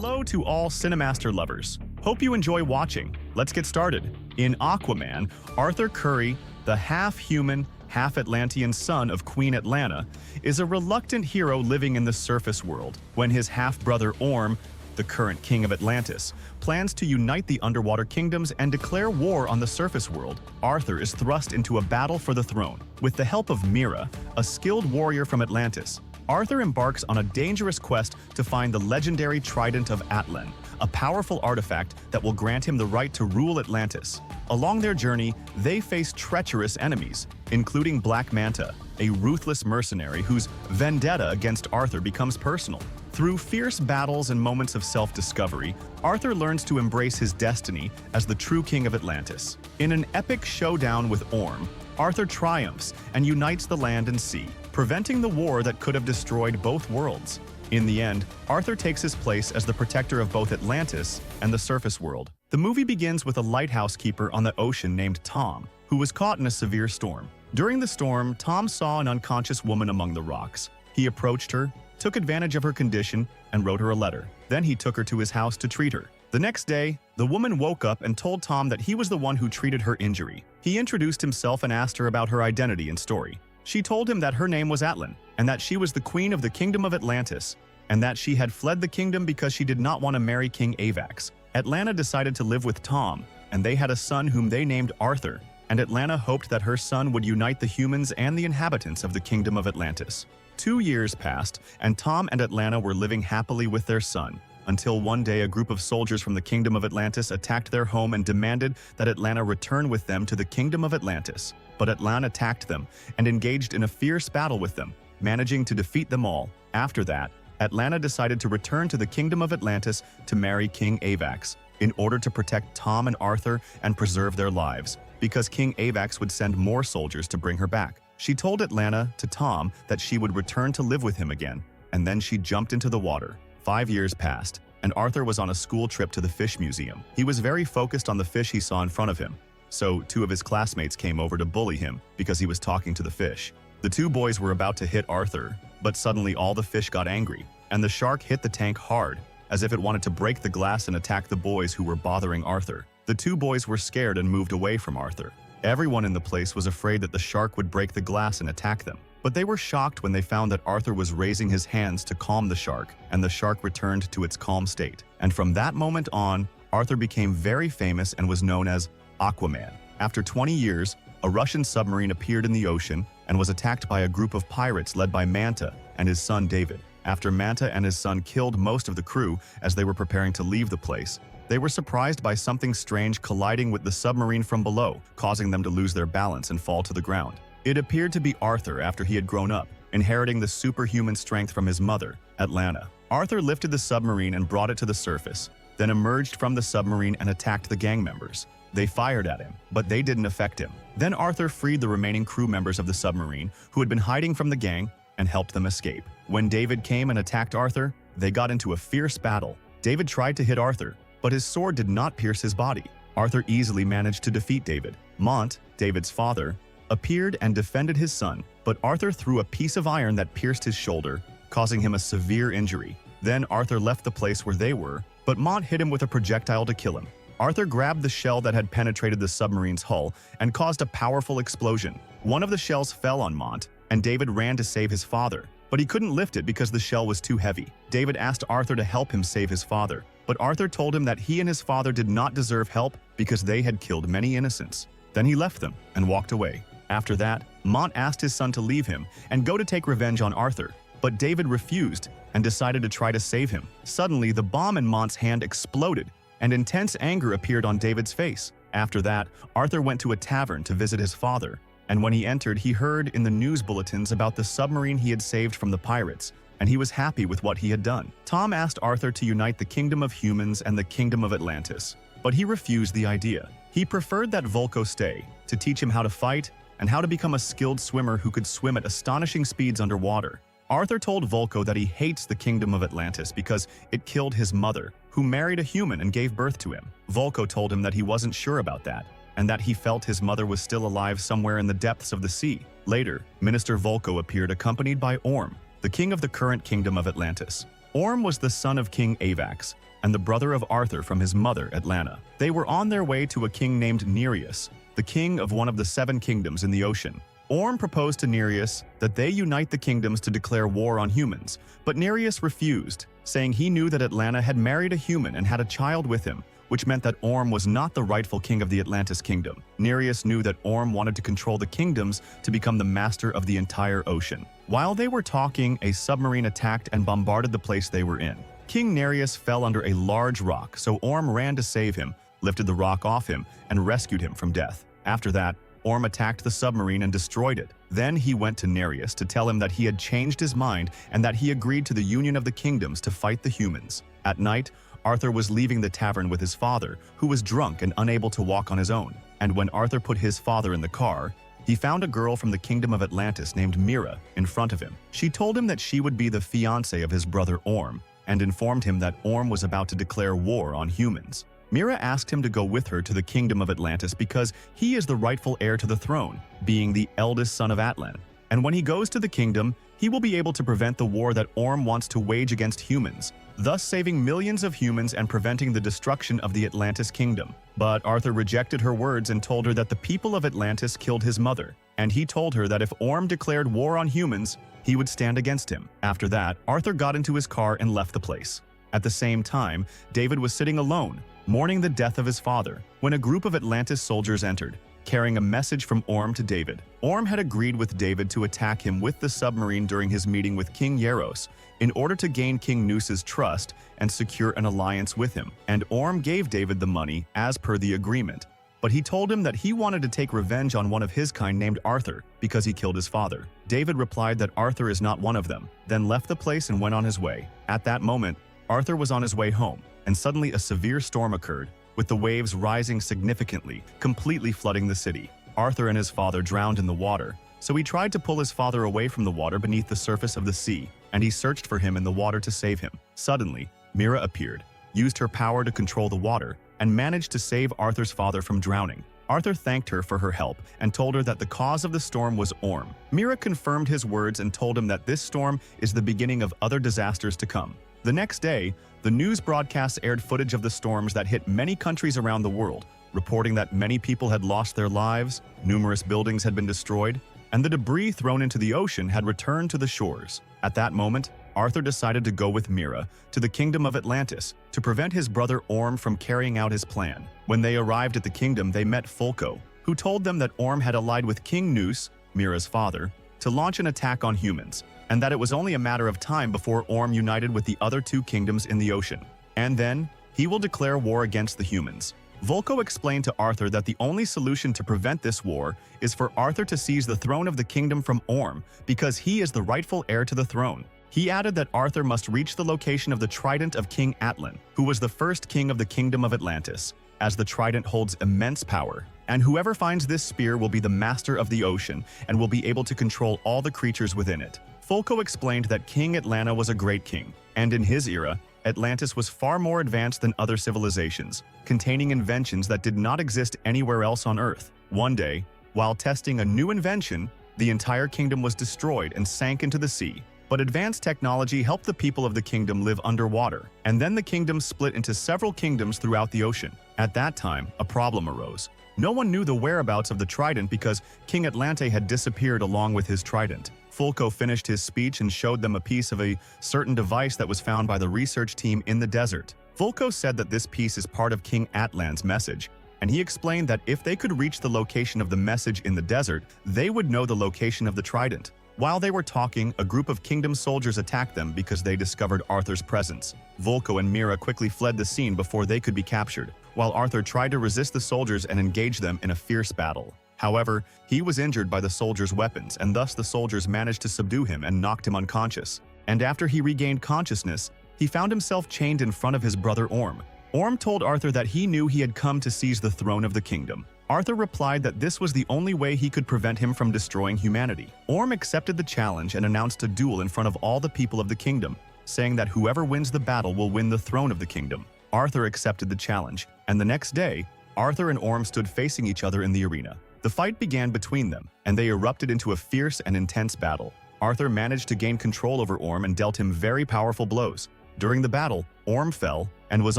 Hello to all Cinemaster lovers. Hope you enjoy watching. Let's get started. In Aquaman, Arthur Curry, the half-human, half-Atlantean son of Queen Atlanta, is a reluctant hero living in the surface world when his half-brother Orm, the current King of Atlantis, plans to unite the underwater kingdoms and declare war on the surface world. Arthur is thrust into a battle for the throne. With the help of Mira, a skilled warrior from Atlantis, Arthur embarks on a dangerous quest to find the legendary Trident of Atlan, a powerful artifact that will grant him the right to rule Atlantis. Along their journey, they face treacherous enemies, including Black Manta, a ruthless mercenary whose vendetta against Arthur becomes personal. Through fierce battles and moments of self-discovery, Arthur learns to embrace his destiny as the true King of Atlantis. In an epic showdown with Orm, Arthur triumphs and unites the land and sea, preventing the war that could have destroyed both worlds. In the end, Arthur takes his place as the protector of both Atlantis and the surface world. The movie begins with a lighthouse keeper on the ocean named Tom, who was caught in a severe storm. During the storm, Tom saw an unconscious woman among the rocks. He approached her, took advantage of her condition, and wrote her a letter. Then he took her to his house to treat her. The next day, the woman woke up and told Tom that he was the one who treated her injury. He introduced himself and asked her about her identity and story. She told him that her name was Atlan, and that she was the queen of the Kingdom of Atlantis, and that she had fled the kingdom because she did not want to marry King Avax. Atlanta decided to live with Tom, and they had a son whom they named Arthur, and Atlanta hoped that her son would unite the humans and the inhabitants of the Kingdom of Atlantis. 2 years passed, and Tom and Atlanta were living happily with their son, until one day a group of soldiers from the Kingdom of Atlantis attacked their home and demanded that Atlanta return with them to the Kingdom of Atlantis. But Atlanta attacked them and engaged in a fierce battle with them, managing to defeat them all. After that, Atlanta decided to return to the Kingdom of Atlantis to marry King Avax, in order to protect Tom and Arthur and preserve their lives, because King Avax would send more soldiers to bring her back. She told Atlanta to Tom that she would return to live with him again, and then she jumped into the water. 5 years passed, and Arthur was on a school trip to the fish museum. He was very focused on the fish he saw in front of him, so 2 of his classmates came over to bully him because he was talking to the fish. The 2 boys were about to hit Arthur, but suddenly all the fish got angry, and the shark hit the tank hard, as if it wanted to break the glass and attack the boys who were bothering Arthur. The 2 boys were scared and moved away from Arthur. Everyone in the place was afraid that the shark would break the glass and attack them. But they were shocked when they found that Arthur was raising his hands to calm the shark, and the shark returned to its calm state. And from that moment on, Arthur became very famous and was known as Aquaman. After 20 years, a Russian submarine appeared in the ocean and was attacked by a group of pirates led by Manta and his son David. After Manta and his son killed most of the crew as they were preparing to leave the place, they were surprised by something strange colliding with the submarine from below, causing them to lose their balance and fall to the ground. It appeared to be Arthur after he had grown up, inheriting the superhuman strength from his mother, Atlanta. Arthur lifted the submarine and brought it to the surface, then emerged from the submarine and attacked the gang members. They fired at him, but they didn't affect him. Then Arthur freed the remaining crew members of the submarine who had been hiding from the gang and helped them escape. When David came and attacked Arthur, they got into a fierce battle. David tried to hit Arthur, but his sword did not pierce his body. Arthur easily managed to defeat David. Mont, David's father, appeared and defended his son, but Arthur threw a piece of iron that pierced his shoulder, causing him a severe injury. Then Arthur left the place where they were, but Mont hit him with a projectile to kill him. Arthur grabbed the shell that had penetrated the submarine's hull and caused a powerful explosion. One of the shells fell on Mont, and David ran to save his father, but he couldn't lift it because the shell was too heavy. David asked Arthur to help him save his father, but Arthur told him that he and his father did not deserve help because they had killed many innocents. Then he left them and walked away. After that, Mont asked his son to leave him and go to take revenge on Arthur, but David refused and decided to try to save him. Suddenly, the bomb in Mont's hand exploded, and intense anger appeared on David's face. After that, Arthur went to a tavern to visit his father, and when he entered, he heard in the news bulletins about the submarine he had saved from the pirates, and he was happy with what he had done. Tom asked Arthur to unite the Kingdom of Humans and the Kingdom of Atlantis, but he refused the idea. He preferred that Volko stay, to teach him how to fight and how to become a skilled swimmer who could swim at astonishing speeds underwater. Arthur told Volko that he hates the Kingdom of Atlantis because it killed his mother, who married a human and gave birth to him. Volko told him that he wasn't sure about that, and that he felt his mother was still alive somewhere in the depths of the sea. Later, Minister Volko appeared accompanied by Orm, the king of the current Kingdom of Atlantis. Orm was the son of King Avax, and the brother of Arthur from his mother, Atlanta. They were on their way to a king named Nereus, the king of one of the 7 kingdoms in the ocean. Orm proposed to Nereus that they unite the kingdoms to declare war on humans, but Nereus refused, saying he knew that Atlanta had married a human and had a child with him, which meant that Orm was not the rightful king of the Atlantis kingdom. Nereus knew that Orm wanted to control the kingdoms to become the master of the entire ocean. While they were talking, a submarine attacked and bombarded the place they were in. King Nereus fell under a large rock, so Orm ran to save him, lifted the rock off him, and rescued him from death. After that, Orm attacked the submarine and destroyed it. Then he went to Nereus to tell him that he had changed his mind and that he agreed to the union of the kingdoms to fight the humans. At night, Arthur was leaving the tavern with his father, who was drunk and unable to walk on his own. And when Arthur put his father in the car, he found a girl from the Kingdom of Atlantis named Mira in front of him. She told him that she would be the fiancée of his brother Orm, and informed him that Orm was about to declare war on humans. Mira asked him to go with her to the Kingdom of Atlantis because he is the rightful heir to the throne, being the eldest son of Atlan. And when he goes to the kingdom, he will be able to prevent the war that Orm wants to wage against humans, thus saving millions of humans and preventing the destruction of the Atlantis kingdom. But Arthur rejected her words and told her that the people of Atlantis killed his mother, and he told her that if Orm declared war on humans, he would stand against him. After that, Arthur got into his car and left the place. At the same time, David was sitting alone, mourning the death of his father, when a group of Atlantis soldiers entered, carrying a message from Orm to David. Orm had agreed with David to attack him with the submarine during his meeting with King Yaros in order to gain King Noos's trust and secure an alliance with him, and Orm gave David the money as per the agreement. But he told him that he wanted to take revenge on one of his kind named Arthur because he killed his father. David replied that Arthur is not one of them, then left the place and went on his way. At that moment, Arthur was on his way home, and suddenly a severe storm occurred, with the waves rising significantly, completely flooding the city. Arthur and his father drowned in the water, so he tried to pull his father away from the water beneath the surface of the sea, and he searched for him in the water to save him. Suddenly, Mira appeared, used her power to control the water, and managed to save Arthur's father from drowning. Arthur thanked her for her help and told her that the cause of the storm was Orm. Mira confirmed his words and told him that this storm is the beginning of other disasters to come. The next day, the news broadcasts aired footage of the storms that hit many countries around the world, reporting that many people had lost their lives, numerous buildings had been destroyed, and the debris thrown into the ocean had returned to the shores. At that moment, Arthur decided to go with Mira to the Kingdom of Atlantis to prevent his brother Orm from carrying out his plan. When they arrived at the kingdom, they met Folko, who told them that Orm had allied with King Noos, Mira's father, to launch an attack on humans, and that it was only a matter of time before Orm united with the other 2 kingdoms in the ocean. And then, he will declare war against the humans. Volko explained to Arthur that the only solution to prevent this war is for Arthur to seize the throne of the kingdom from Orm, because he is the rightful heir to the throne. He added that Arthur must reach the location of the trident of King Atlan, who was the first king of the Kingdom of Atlantis, as the trident holds immense power, and whoever finds this spear will be the master of the ocean and will be able to control all the creatures within it. Folko explained that King Atlanta was a great king, and in his era, Atlantis was far more advanced than other civilizations, containing inventions that did not exist anywhere else on Earth. One day, while testing a new invention, the entire kingdom was destroyed and sank into the sea. But advanced technology helped the people of the kingdom live underwater, and then the kingdom split into several kingdoms throughout the ocean. At that time, a problem arose. No one knew the whereabouts of the trident because King Atlante had disappeared along with his trident. Folko finished his speech and showed them a piece of a certain device that was found by the research team in the desert. Folko said that this piece is part of King Atlan's message, and he explained that if they could reach the location of the message in the desert, they would know the location of the trident. While they were talking, a group of kingdom soldiers attacked them because they discovered Arthur's presence. Volko and Mira quickly fled the scene before they could be captured, while Arthur tried to resist the soldiers and engage them in a fierce battle. However, he was injured by the soldiers' weapons, and thus the soldiers managed to subdue him and knocked him unconscious. And after he regained consciousness, he found himself chained in front of his brother Orm. Orm told Arthur that he knew he had come to seize the throne of the kingdom. Arthur replied that this was the only way he could prevent him from destroying humanity. Orm accepted the challenge and announced a duel in front of all the people of the kingdom, saying that whoever wins the battle will win the throne of the kingdom. Arthur accepted the challenge, and the next day, Arthur and Orm stood facing each other in the arena. The fight began between them, and they erupted into a fierce and intense battle. Arthur managed to gain control over Orm and dealt him very powerful blows. During the battle, Orm fell, and was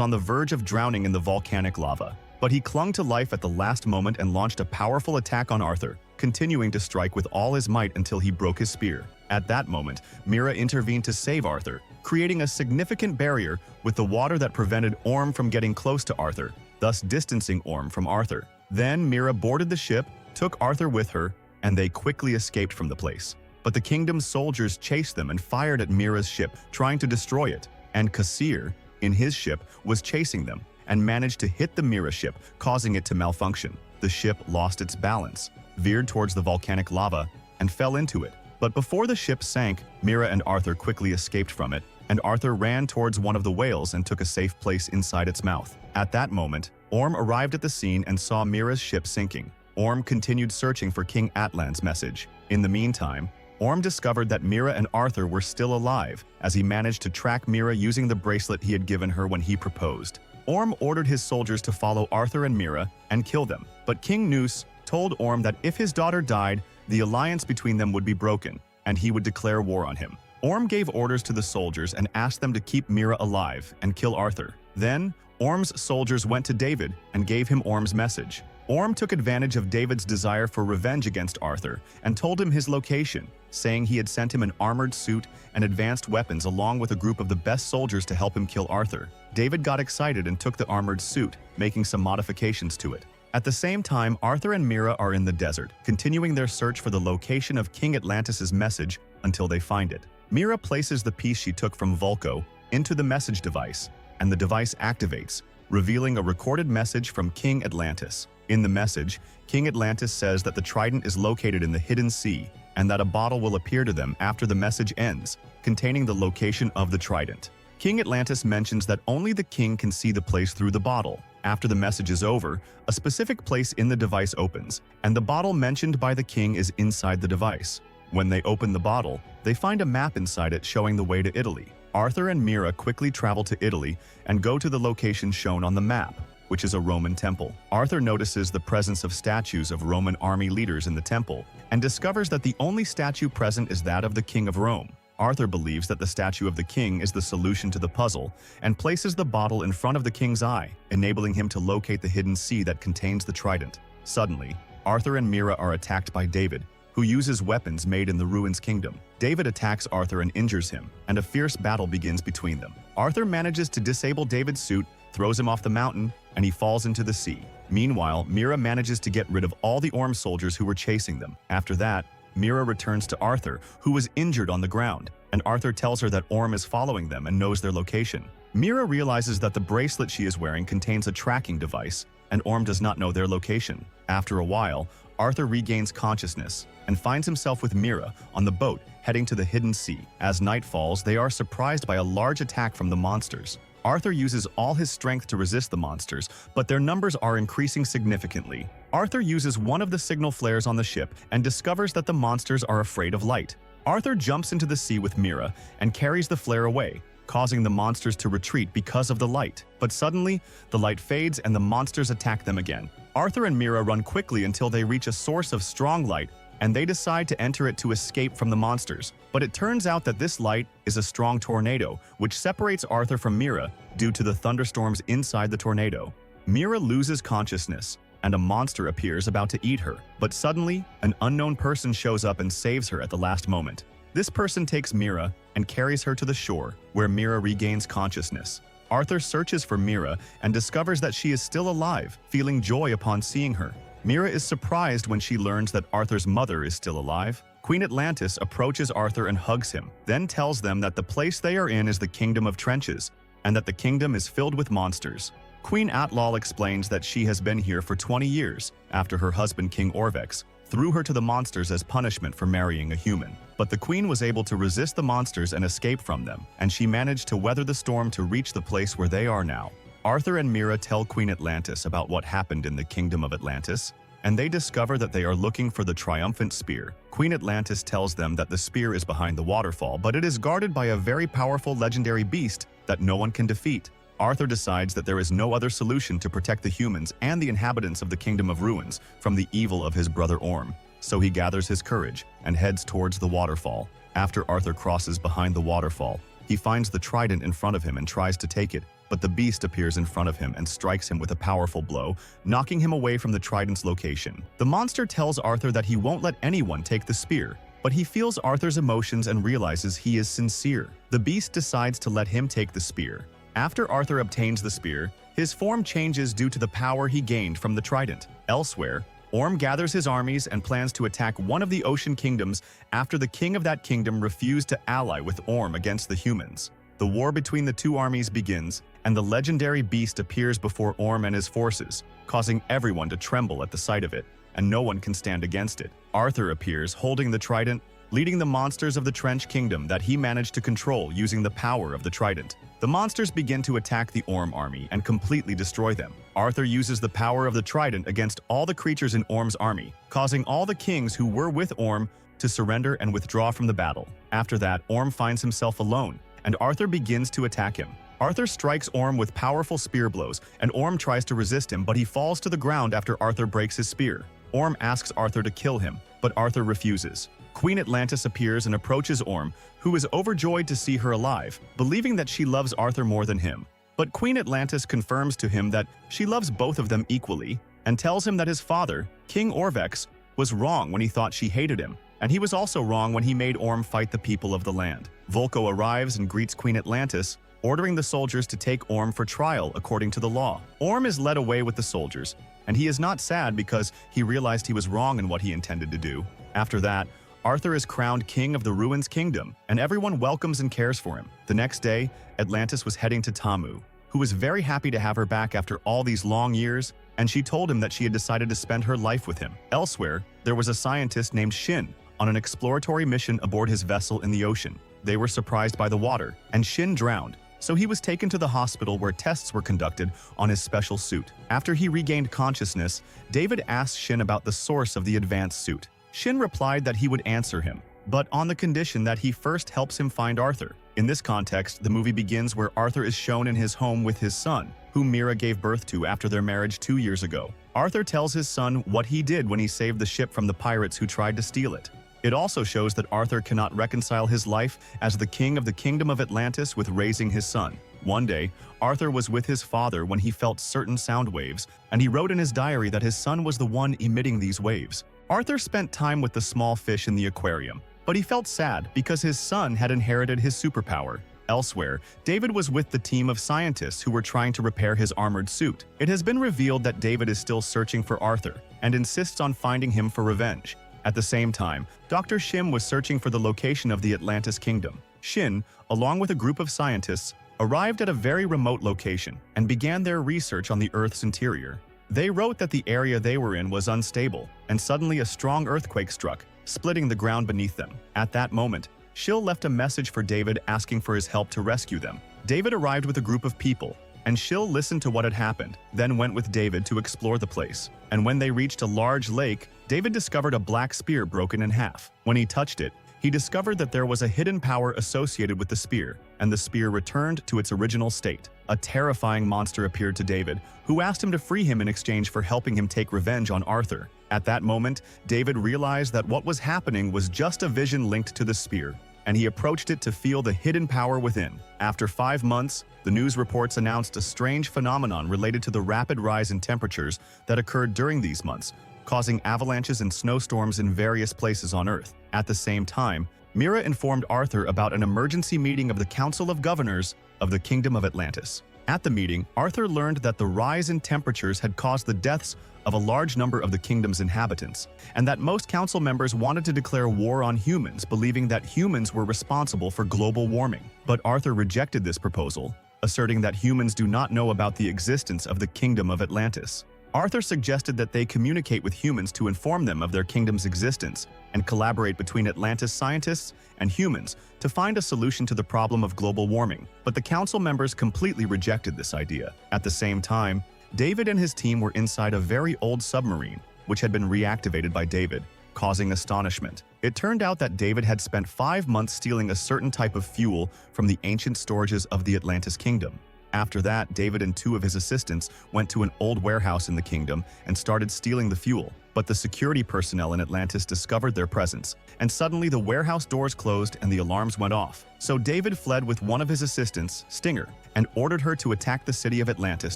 on the verge of drowning in the volcanic lava. But he clung to life at the last moment and launched a powerful attack on Arthur, continuing to strike with all his might until he broke his spear. At that moment, Mira intervened to save Arthur, creating a significant barrier with the water that prevented Orm from getting close to Arthur, thus distancing Orm from Arthur. Then Mira boarded the ship, took Arthur with her, and they quickly escaped from the place. But the kingdom's soldiers chased them and fired at Mira's ship, trying to destroy it, and Kasir, in his ship, was chasing them and managed to hit the Mira ship, causing it to malfunction. The ship lost its balance, veered towards the volcanic lava, and fell into it. But before the ship sank, Mira and Arthur quickly escaped from it, and Arthur ran towards one of the whales and took a safe place inside its mouth. At that moment, Orm arrived at the scene and saw Mira's ship sinking. Orm continued searching for King Atlan's message. In the meantime, Orm discovered that Mira and Arthur were still alive, as he managed to track Mira using the bracelet he had given her when he proposed. Orm ordered his soldiers to follow Arthur and Mira and kill them, but King Noose told Orm that if his daughter died, the alliance between them would be broken, and he would declare war on him. Orm gave orders to the soldiers and asked them to keep Mira alive and kill Arthur. Then, Orm's soldiers went to David and gave him Orm's message. Orm took advantage of David's desire for revenge against Arthur and told him his location, saying he had sent him an armored suit and advanced weapons along with a group of the best soldiers to help him kill Arthur. David got excited and took the armored suit, making some modifications to it. At the same time, Arthur and Mira are in the desert, continuing their search for the location of King Atlantis' message until they find it. Mira places the piece she took from Vulko into the message device, and the device activates, revealing a recorded message from King Atlantis. In the message, King Atlantis says that the trident is located in the hidden sea and that a bottle will appear to them after the message ends, containing the location of the trident. King Atlantis mentions that only the king can see the place through the bottle. After the message is over, a specific place in the device opens, and the bottle mentioned by the king is inside the device. When they open the bottle, they find a map inside it showing the way to Italy. Arthur and Mira quickly travel to Italy and go to the location shown on the map, which is a Roman temple. Arthur notices the presence of statues of Roman army leaders in the temple and discovers that the only statue present is that of the King of Rome. Arthur believes that the statue of the king is the solution to the puzzle and places the bottle in front of the king's eye, enabling him to locate the hidden sea that contains the trident. Suddenly, Arthur and Mira are attacked by David, who uses weapons made in the ruins kingdom. David attacks Arthur and injures him, and a fierce battle begins between them. Arthur manages to disable David's suit, throws him off the mountain, and he falls into the sea. Meanwhile, Mira manages to get rid of all the Orm soldiers who were chasing them. After that, Mira returns to Arthur, who was injured on the ground, and Arthur tells her that Orm is following them and knows their location. Mira realizes that the bracelet she is wearing contains a tracking device, and Orm does not know their location. After a while, Arthur regains consciousness and finds himself with Mira on the boat heading to the hidden sea. As night falls, they are surprised by a large attack from the monsters. Arthur uses all his strength to resist the monsters, but their numbers are increasing significantly. Arthur uses one of the signal flares on the ship and discovers that the monsters are afraid of light. Arthur jumps into the sea with Mira and carries the flare away, causing the monsters to retreat because of the light. But suddenly, the light fades and the monsters attack them again. Arthur and Mira run quickly until they reach a source of strong light, and they decide to enter it to escape from the monsters. But it turns out that this light is a strong tornado, which separates Arthur from Mira due to the thunderstorms inside the tornado. Mira loses consciousness, and a monster appears about to eat her. But suddenly, an unknown person shows up and saves her at the last moment. This person takes Mira and carries her to the shore, where Mira regains consciousness. Arthur searches for Mira and discovers that she is still alive, feeling joy upon seeing her. Mira is surprised when she learns that Arthur's mother is still alive. Queen Atlantis approaches Arthur and hugs him, then tells them that the place they are in is the Kingdom of Trenches, and that the kingdom is filled with monsters. Queen Atlal explains that she has been here for 20 years, after her husband King Orvex threw her to the monsters as punishment for marrying a human. But the queen was able to resist the monsters and escape from them, and she managed to weather the storm to reach the place where they are now. Arthur and Mira tell Queen Atlantis about what happened in the Kingdom of Atlantis, and they discover that they are looking for the triumphant spear. Queen Atlantis tells them that the spear is behind the waterfall, but it is guarded by a very powerful legendary beast that no one can defeat. Arthur decides that there is no other solution to protect the humans and the inhabitants of the Kingdom of Ruins from the evil of his brother Orm, so he gathers his courage and heads towards the waterfall. After Arthur crosses behind the waterfall, he finds the trident in front of him and tries to take it, but the beast appears in front of him and strikes him with a powerful blow, knocking him away from the trident's location. The monster tells Arthur that he won't let anyone take the spear, but he feels Arthur's emotions and realizes he is sincere. The beast decides to let him take the spear. After Arthur obtains the spear, his form changes due to the power he gained from the trident. Elsewhere, Orm gathers his armies and plans to attack one of the ocean kingdoms after the king of that kingdom refused to ally with Orm against the humans. The war between the two armies begins, and the legendary beast appears before Orm and his forces, causing everyone to tremble at the sight of it, and no one can stand against it. Arthur appears holding the trident, leading the monsters of the Trench Kingdom that he managed to control using the power of the trident. The monsters begin to attack the Orm army and completely destroy them. Arthur uses the power of the trident against all the creatures in Orm's army, causing all the kings who were with Orm to surrender and withdraw from the battle. After that, Orm finds himself alone, and Arthur begins to attack him. Arthur strikes Orm with powerful spear blows, and Orm tries to resist him, but he falls to the ground after Arthur breaks his spear. Orm asks Arthur to kill him, but Arthur refuses. Queen Atlantis appears and approaches Orm, who is overjoyed to see her alive, believing that she loves Arthur more than him. But Queen Atlantis confirms to him that she loves both of them equally, and tells him that his father, King Orvex, was wrong when he thought she hated him, and he was also wrong when he made Orm fight the people of the land. Vulko arrives and greets Queen Atlantis, ordering the soldiers to take Orm for trial according to the law. Orm is led away with the soldiers, and he is not sad because he realized he was wrong in what he intended to do. After that, Arthur is crowned king of the Ruins Kingdom, and everyone welcomes and cares for him. The next day, Atlantis was heading to Tamu, who was very happy to have her back after all these long years, and she told him that she had decided to spend her life with him. Elsewhere, there was a scientist named Shin on an exploratory mission aboard his vessel in the ocean. They were surprised by the water, and Shin drowned, so he was taken to the hospital where tests were conducted on his special suit. After he regained consciousness, David asked Shin about the source of the advanced suit. Shin replied that he would answer him, but on the condition that he first helps him find Arthur. In this context, the movie begins where Arthur is shown in his home with his son, whom Mira gave birth to after their marriage 2 years ago. Arthur tells his son what he did when he saved the ship from the pirates who tried to steal it. It also shows that Arthur cannot reconcile his life as the king of the Kingdom of Atlantis with raising his son. One day, Arthur was with his father when he felt certain sound waves, and he wrote in his diary that his son was the one emitting these waves. Arthur spent time with the small fish in the aquarium, but he felt sad because his son had inherited his superpower. Elsewhere, David was with the team of scientists who were trying to repair his armored suit. It has been revealed that David is still searching for Arthur and insists on finding him for revenge. At the same time, Dr. Shim was searching for the location of the Atlantis Kingdom. Shin, along with a group of scientists, arrived at a very remote location and began their research on the Earth's interior. They wrote that the area they were in was unstable, and suddenly a strong earthquake struck, splitting the ground beneath them. At that moment, Schill left a message for David asking for his help to rescue them. David arrived with a group of people, and Schill listened to what had happened, then went with David to explore the place. And when they reached a large lake, David discovered a black spear broken in half. When he touched it, he discovered that there was a hidden power associated with the spear, and the spear returned to its original state. A terrifying monster appeared to David, who asked him to free him in exchange for helping him take revenge on Arthur. At that moment, David realized that what was happening was just a vision linked to the spear, and he approached it to feel the hidden power within. After 5 months, the news reports announced a strange phenomenon related to the rapid rise in temperatures that occurred during these months, causing avalanches and snowstorms in various places on Earth. At the same time, Mira informed Arthur about an emergency meeting of the Council of Governors of the Kingdom of Atlantis. At the meeting, Arthur learned that the rise in temperatures had caused the deaths of a large number of the kingdom's inhabitants, and that most council members wanted to declare war on humans, believing that humans were responsible for global warming. But Arthur rejected this proposal, asserting that humans do not know about the existence of the Kingdom of Atlantis. Arthur suggested that they communicate with humans to inform them of their kingdom's existence and collaborate between Atlantis scientists and humans to find a solution to the problem of global warming. But the council members completely rejected this idea. At the same time, David and his team were inside a very old submarine, which had been reactivated by David, causing astonishment. It turned out that David had spent 5 months stealing a certain type of fuel from the ancient storages of the Atlantis Kingdom. After that, David and two of his assistants went to an old warehouse in the kingdom and started stealing the fuel. But the security personnel in Atlantis discovered their presence, and suddenly the warehouse doors closed and the alarms went off. So David fled with one of his assistants, Stinger, and ordered her to attack the city of Atlantis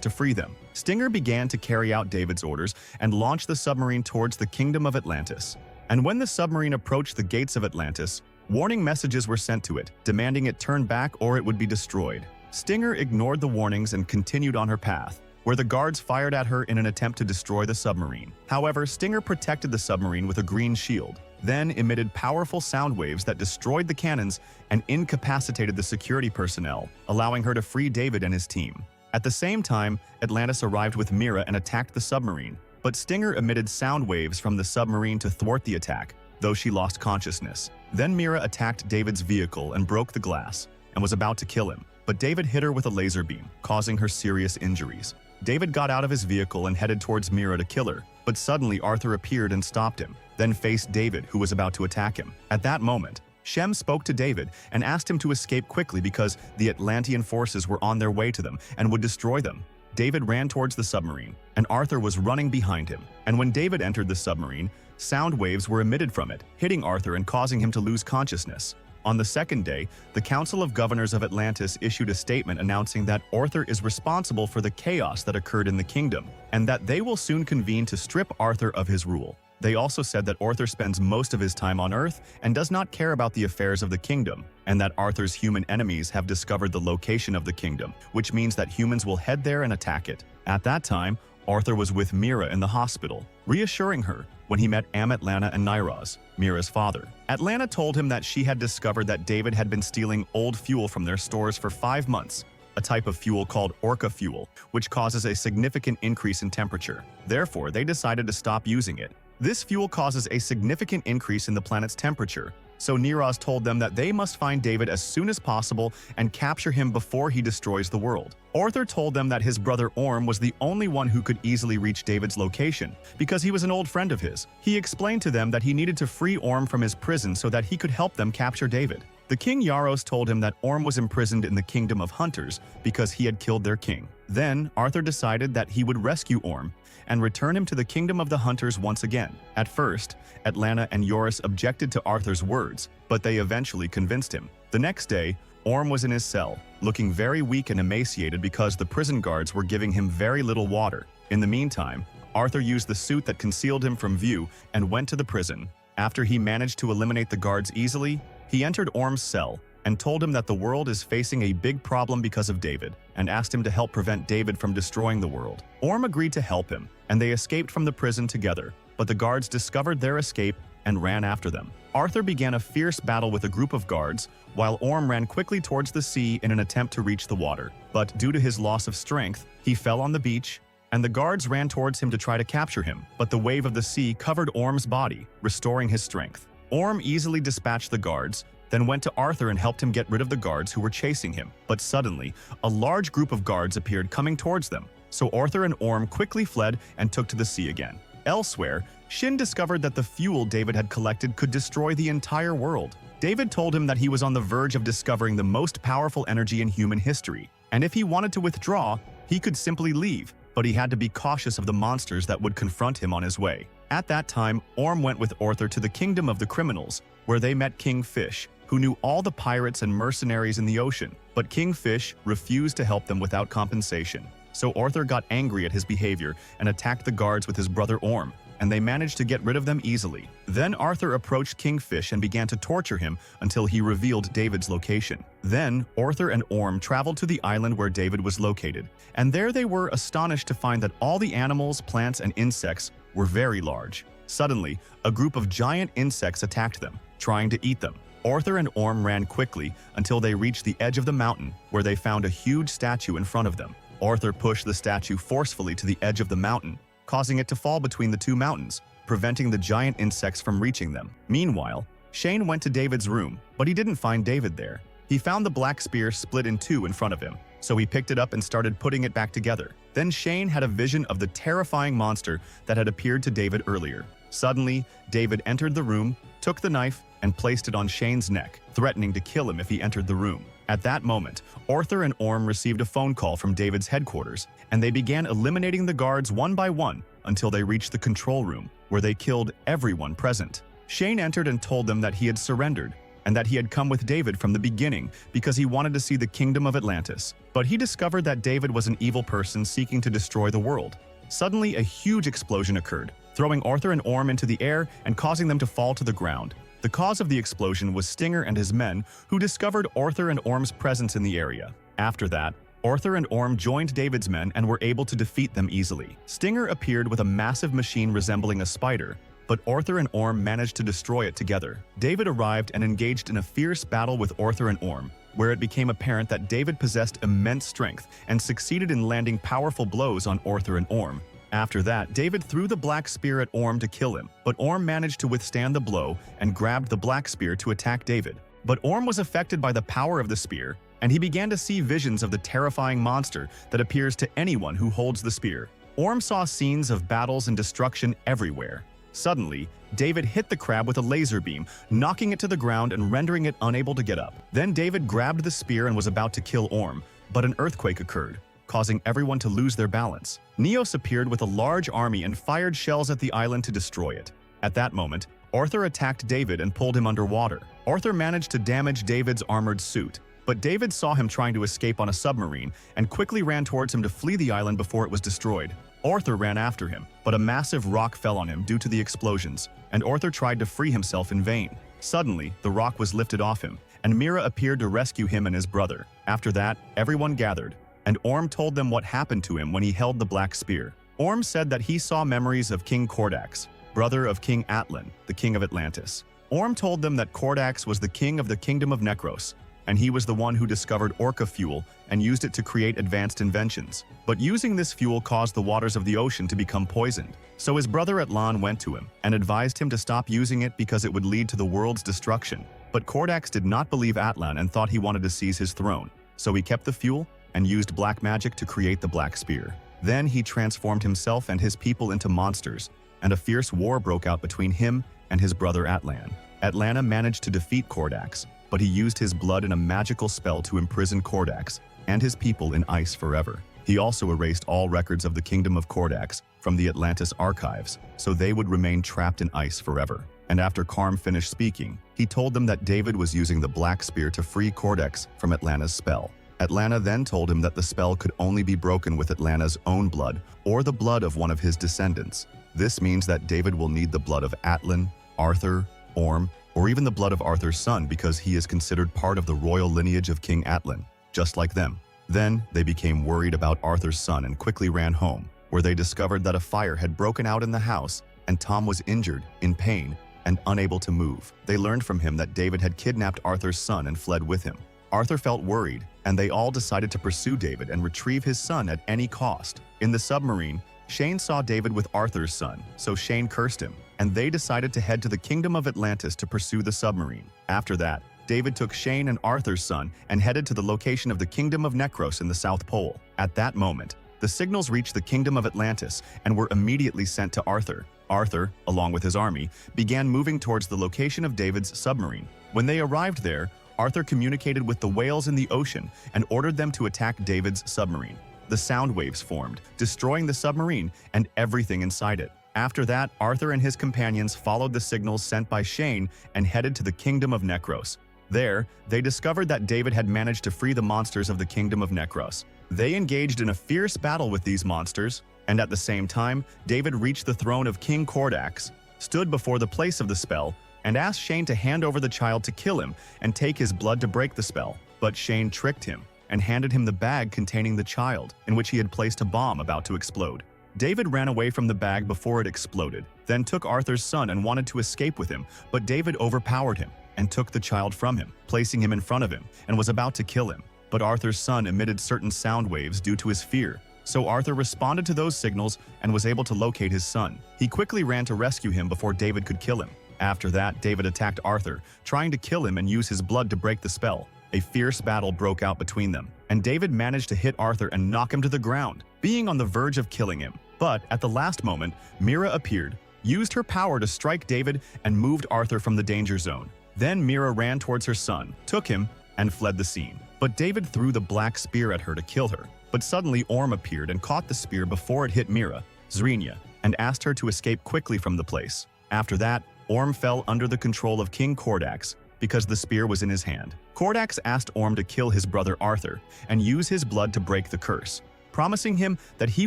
to free them. Stinger began to carry out David's orders and launched the submarine towards the kingdom of Atlantis. And when the submarine approached the gates of Atlantis, warning messages were sent to it, demanding it turn back or it would be destroyed. Stinger ignored the warnings and continued on her path, where the guards fired at her in an attempt to destroy the submarine. However, Stinger protected the submarine with a green shield, then emitted powerful sound waves that destroyed the cannons and incapacitated the security personnel, allowing her to free David and his team. At the same time, Atlantis arrived with Mira and attacked the submarine, but Stinger emitted sound waves from the submarine to thwart the attack, though she lost consciousness. Then Mira attacked David's vehicle and broke the glass, and was about to kill him, but David hit her with a laser beam, causing her serious injuries. David got out of his vehicle and headed towards Mira to kill her, but suddenly Arthur appeared and stopped him, then faced David, who was about to attack him. At that moment, Shem spoke to David and asked him to escape quickly because the Atlantean forces were on their way to them and would destroy them. David ran towards the submarine, and Arthur was running behind him. And when David entered the submarine, sound waves were emitted from it, hitting Arthur and causing him to lose consciousness. On the second day, the Council of Governors of Atlantis issued a statement announcing that Arthur is responsible for the chaos that occurred in the kingdom, and that they will soon convene to strip Arthur of his rule. They also said that Arthur spends most of his time on Earth and does not care about the affairs of the kingdom, and that Arthur's human enemies have discovered the location of the kingdom, which means that humans will head there and attack it. At that time, Arthur was with Mira in the hospital, reassuring her when he met Atlanta and Niraz, Mira's father. Atlanta told him that she had discovered that David had been stealing old fuel from their stores for 5 months, a type of fuel called orca fuel, which causes a significant increase in temperature. Therefore, they decided to stop using it. This fuel causes a significant increase in the planet's temperature, so Niraz told them that they must find David as soon as possible and capture him before he destroys the world. Arthur told them that his brother Orm was the only one who could easily reach David's location, because he was an old friend of his. He explained to them that he needed to free Orm from his prison so that he could help them capture David. The king Yaros told him that Orm was imprisoned in the kingdom of hunters because he had killed their king. Then, Arthur decided that he would rescue Orm and return him to the kingdom of the hunters once again. At first, Atlanta and Yoris objected to Arthur's words, but they eventually convinced him. The next day, Orm was in his cell, looking very weak and emaciated because the prison guards were giving him very little water. In the meantime, Arthur used the suit that concealed him from view and went to the prison. After he managed to eliminate the guards easily, he entered Orm's cell and told him that the world is facing a big problem because of David, and asked him to help prevent David from destroying the world. Orm agreed to help him, and they escaped from the prison together, but the guards discovered their escape and ran after them. Arthur began a fierce battle with a group of guards, while Orm ran quickly towards the sea in an attempt to reach the water. But due to his loss of strength, he fell on the beach, and the guards ran towards him to try to capture him, but the wave of the sea covered Orm's body, restoring his strength. Orm easily dispatched the guards, then went to Arthur and helped him get rid of the guards who were chasing him. But suddenly, a large group of guards appeared coming towards them, so Arthur and Orm quickly fled and took to the sea again. Elsewhere, Shin discovered that the fuel David had collected could destroy the entire world. David told him that he was on the verge of discovering the most powerful energy in human history, and if he wanted to withdraw, he could simply leave, but he had to be cautious of the monsters that would confront him on his way. At that time, Orm went with Arthur to the kingdom of the criminals, where they met King Fish, who knew all the pirates and mercenaries in the ocean, but King Fish refused to help them without compensation. So Arthur got angry at his behavior and attacked the guards with his brother Orm, and they managed to get rid of them easily. Then Arthur approached King Fish and began to torture him until he revealed David's location. Then Arthur and Orm traveled to the island where David was located, and there they were astonished to find that all the animals, plants, and insects were very large. Suddenly, a group of giant insects attacked them, trying to eat them. Arthur and Orm ran quickly until they reached the edge of the mountain, where they found a huge statue in front of them. Arthur pushed the statue forcefully to the edge of the mountain, causing it to fall between the two mountains, preventing the giant insects from reaching them. Meanwhile, Shane went to David's room, but he didn't find David there. He found the black spear split in two in front of him, so he picked it up and started putting it back together. Then Shane had a vision of the terrifying monster that had appeared to David earlier. Suddenly, David entered the room, took the knife, and placed it on Shane's neck, threatening to kill him if he entered the room. At that moment, Arthur and Orm received a phone call from David's headquarters, and they began eliminating the guards one by one until they reached the control room, where they killed everyone present. Shane entered and told them that he had surrendered, and that he had come with David from the beginning because he wanted to see the Kingdom of Atlantis. But he discovered that David was an evil person seeking to destroy the world. Suddenly, a huge explosion occurred, throwing Arthur and Orm into the air and causing them to fall to the ground. The cause of the explosion was Stinger and his men, who discovered Arthur and Orm's presence in the area. After that, Arthur and Orm joined David's men and were able to defeat them easily. Stinger appeared with a massive machine resembling a spider, but Arthur and Orm managed to destroy it together. David arrived and engaged in a fierce battle with Arthur and Orm, where it became apparent that David possessed immense strength and succeeded in landing powerful blows on Arthur and Orm. After that, David threw the black spear at Orm to kill him, but Orm managed to withstand the blow and grabbed the black spear to attack David. But Orm was affected by the power of the spear, and he began to see visions of the terrifying monster that appears to anyone who holds the spear. Orm saw scenes of battles and destruction everywhere. Suddenly, David hit the crab with a laser beam, knocking it to the ground and rendering it unable to get up. Then David grabbed the spear and was about to kill Orm, but an earthquake occurred, causing everyone to lose their balance. Neos appeared with a large army and fired shells at the island to destroy it. At that moment, Arthur attacked David and pulled him underwater. Arthur managed to damage David's armored suit, but David saw him trying to escape on a submarine and quickly ran towards him to flee the island before it was destroyed. Arthur ran after him, but a massive rock fell on him due to the explosions, and Arthur tried to free himself in vain. Suddenly, the rock was lifted off him, and Mira appeared to rescue him and his brother. After that, everyone gathered, and Orm told them what happened to him when he held the black spear. Orm said that he saw memories of King Kordax, brother of King Atlan, the King of Atlantis. Orm told them that Kordax was the king of the Kingdom of Necros, and he was the one who discovered orca fuel and used it to create advanced inventions. But using this fuel caused the waters of the ocean to become poisoned. So his brother Atlan went to him and advised him to stop using it because it would lead to the world's destruction. But Kordax did not believe Atlan and thought he wanted to seize his throne. So he kept the fuel and used black magic to create the black spear. Then he transformed himself and his people into monsters, and a fierce war broke out between him and his brother Atlan. Atlanta managed to defeat Kordax, but he used his blood in a magical spell to imprison Kordax and his people in ice forever. He also erased all records of the Kingdom of Kordax from the Atlantis archives, so they would remain trapped in ice forever. And after Karm finished speaking, he told them that David was using the Black Spear to free Kordax from Atlanta's spell. Atlanta then told him that the spell could only be broken with Atlanta's own blood or the blood of one of his descendants. This means that David will need the blood of Atlan, Arthur, Orm, or even the blood of Arthur's son because he is considered part of the royal lineage of King Atlan, just like them. Then, they became worried about Arthur's son and quickly ran home, where they discovered that a fire had broken out in the house and Tom was injured, in pain, and unable to move. They learned from him that David had kidnapped Arthur's son and fled with him. Arthur felt worried, and they all decided to pursue David and retrieve his son at any cost. In the submarine, Shane saw David with Arthur's son, so Shane cursed him, and they decided to head to the Kingdom of Atlantis to pursue the submarine. After that, David took Shane and Arthur's son and headed to the location of the Kingdom of Necros in the South Pole. At that moment, the signals reached the Kingdom of Atlantis and were immediately sent to Arthur. Arthur, along with his army, began moving towards the location of David's submarine. When they arrived there, Arthur communicated with the whales in the ocean and ordered them to attack David's submarine. The sound waves formed, destroying the submarine and everything inside it. After that, Arthur and his companions followed the signals sent by Shane and headed to the Kingdom of Necros. There, they discovered that David had managed to free the monsters of the Kingdom of Necros. They engaged in a fierce battle with these monsters, and at the same time, David reached the throne of King Kordax, stood before the place of the spell, and asked Shane to hand over the child to kill him and take his blood to break the spell. But Shane tricked him and handed him the bag containing the child, in which he had placed a bomb about to explode. David ran away from the bag before it exploded, then took Arthur's son and wanted to escape with him, but David overpowered him and took the child from him, placing him in front of him, and was about to kill him. But Arthur's son emitted certain sound waves due to his fear, so Arthur responded to those signals and was able to locate his son. He quickly ran to rescue him before David could kill him. After that, David attacked Arthur, trying to kill him and use his blood to break the spell. A fierce battle broke out between them, and David managed to hit Arthur and knock him to the ground, being on the verge of killing him. But at the last moment, Mira appeared, used her power to strike David, and moved Arthur from the danger zone. Then Mira ran towards her son, took him, and fled the scene. But David threw the black spear at her to kill her. But suddenly Orm appeared and caught the spear before it hit Mira, Zrenia, and asked her to escape quickly from the place. After that, Orm fell under the control of King Kordax because the spear was in his hand. Kordax asked Orm to kill his brother Arthur and use his blood to break the curse, promising him that he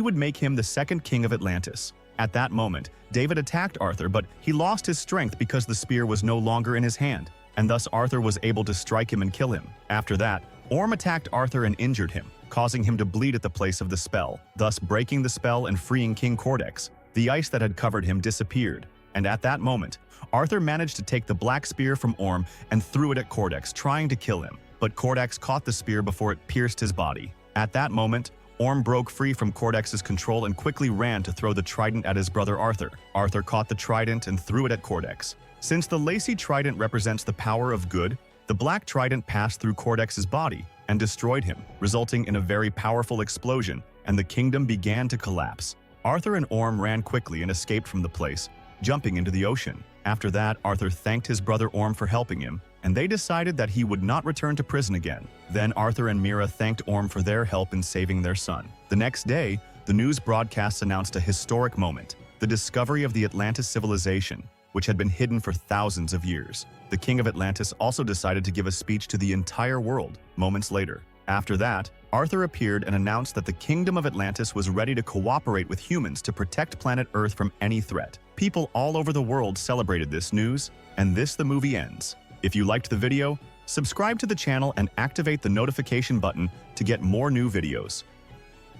would make him the second king of Atlantis. At that moment, David attacked Arthur, but he lost his strength because the spear was no longer in his hand, and thus Arthur was able to strike him and kill him. After that, Orm attacked Arthur and injured him, causing him to bleed at the place of the spell, thus breaking the spell and freeing King Kordax. The ice that had covered him disappeared, and at that moment, Arthur managed to take the black spear from Orm and threw it at Kordax, trying to kill him. But Kordax caught the spear before it pierced his body. At that moment, Orm broke free from Kordax's control and quickly ran to throw the trident at his brother Arthur. Arthur caught the trident and threw it at Kordax. Since the lacy trident represents the power of good, the black trident passed through Kordax's body and destroyed him, resulting in a very powerful explosion, and the kingdom began to collapse. Arthur and Orm ran quickly and escaped from the place, jumping into the ocean. After that, Arthur thanked his brother Orm for helping him, and they decided that he would not return to prison again. Then Arthur and Mira thanked Orm for their help in saving their son. The next day, the news broadcasts announced a historic moment, the discovery of the Atlantis civilization, which had been hidden for thousands of years. The King of Atlantis also decided to give a speech to the entire world moments later. After that, Arthur appeared and announced that the Kingdom of Atlantis was ready to cooperate with humans to protect planet Earth from any threat. People all over the world celebrated this news, and the movie ends. If you liked the video, subscribe to the channel and activate the notification button to get more new videos.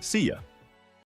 See ya!